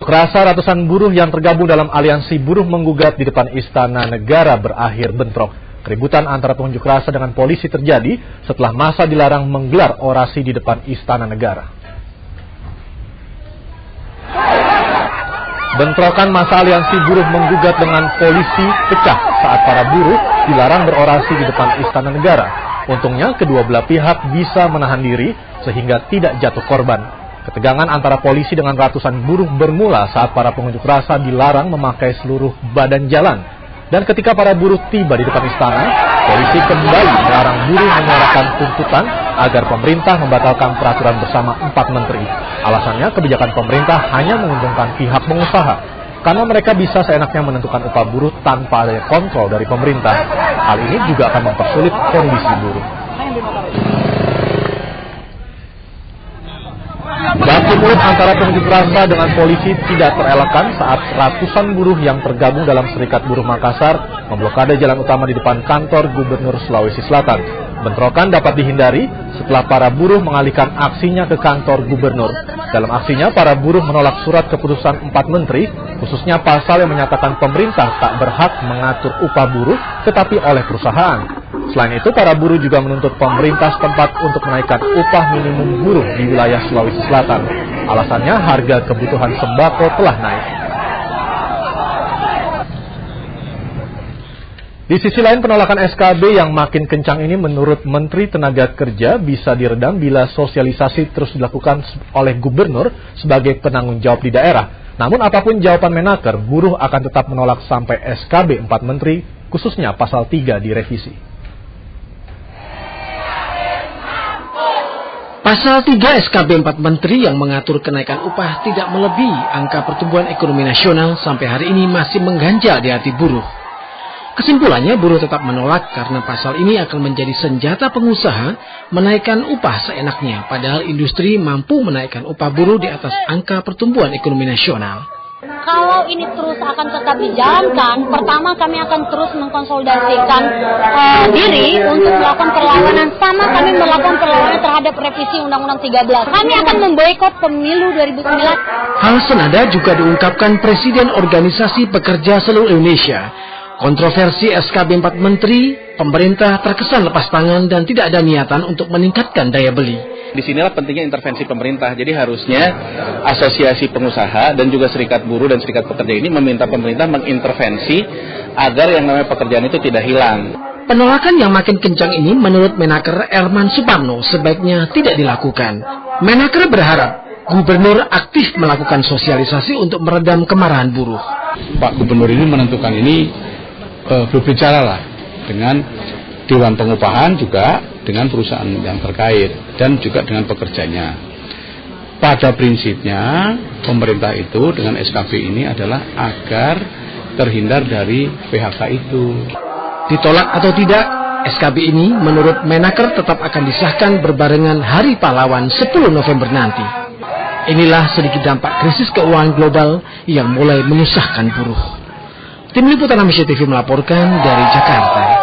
rasa ratusan buruh yang tergabung dalam aliansi buruh menggugat di depan Istana Negara berakhir bentrok. Keributan antara pengunjuk rasa dengan polisi terjadi setelah massa dilarang menggelar orasi di depan Istana Negara. Bentrokan massa aliansi buruh menggugat dengan polisi pecah saat para buruh dilarang berorasi di depan Istana Negara. Untungnya kedua belah pihak bisa menahan diri sehingga tidak jatuh korban. Ketegangan antara polisi dengan ratusan buruh bermula saat para pengunjuk rasa dilarang memakai seluruh badan jalan. Dan ketika para buruh tiba di depan istana, polisi kembali melarang buruh menyuarakan tuntutan agar pemerintah membatalkan peraturan bersama 4 menteri. Alasannya kebijakan pemerintah hanya menguntungkan pihak pengusaha, karena mereka bisa seenaknya menentukan upah buruh tanpa adanya kontrol dari pemerintah. Hal ini juga akan mempersulit kondisi buruh. Baku mulut antara pengunjuk rasa dengan polisi tidak terelakkan saat ratusan buruh yang tergabung dalam Serikat Buruh Makassar memblokade jalan utama di depan kantor Gubernur Sulawesi Selatan. Bentrokan dapat dihindari setelah para buruh mengalihkan aksinya ke kantor gubernur. Dalam aksinya, para buruh menolak surat keputusan 4 menteri, khususnya pasal yang menyatakan pemerintah tak berhak mengatur upah buruh, tetapi oleh perusahaan. Selain itu, para buruh juga menuntut pemerintah setempat untuk menaikkan upah minimum buruh di wilayah Sulawesi Selatan. Alasannya, harga kebutuhan sembako telah naik. Di sisi lain, penolakan SKB yang makin kencang ini menurut Menteri Tenaga Kerja bisa diredam bila sosialisasi terus dilakukan oleh gubernur sebagai penanggung jawab di daerah. Namun apapun jawaban Menaker, buruh akan tetap menolak sampai SKB 4 menteri, khususnya pasal 3 direvisi. Pasal 3 SKB 4 Menteri yang mengatur kenaikan upah tidak melebihi angka pertumbuhan ekonomi nasional sampai hari ini masih mengganjal di hati buruh. Kesimpulannya, buruh tetap menolak karena pasal ini akan menjadi senjata pengusaha menaikkan upah seenaknya, padahal industri mampu menaikkan upah buruh di atas angka pertumbuhan ekonomi nasional. Kalau ini terus akan tetap dijalankan, pertama kami akan terus mengkonsolidasikan diri untuk melakukan perlawanan, sama kami melakukan perlawanan terhadap revisi Undang-Undang 13. Kami akan memboikot pemilu 2009. Hal senada juga diungkapkan Presiden Organisasi Pekerja Seluruh Indonesia. Kontroversi SKB 4 Menteri, pemerintah terkesan lepas tangan dan tidak ada niatan untuk meningkatkan daya beli. Disinilah pentingnya intervensi pemerintah. Jadi harusnya asosiasi pengusaha dan juga serikat buruh dan serikat pekerja ini meminta pemerintah mengintervensi agar yang namanya pekerjaan itu tidak hilang. Penolakan yang makin kencang ini menurut Menaker Erman Suparno sebaiknya tidak dilakukan. Menaker berharap gubernur aktif melakukan sosialisasi untuk meredam kemarahan buruh. Pak Gubernur ini menentukan ini berbicara lah dengan Dewan Pengupahan, juga dengan perusahaan yang terkait dan juga dengan pekerjanya. Pada prinsipnya pemerintah itu dengan SKB ini adalah agar terhindar dari PHK itu. Ditolak atau tidak, SKB ini menurut Menaker tetap akan disahkan berbarengan Hari Pahlawan 10 November nanti. Inilah sedikit dampak krisis keuangan global yang mulai menyusahkan buruh. Tim Liputan Amnesia TV melaporkan dari Jakarta.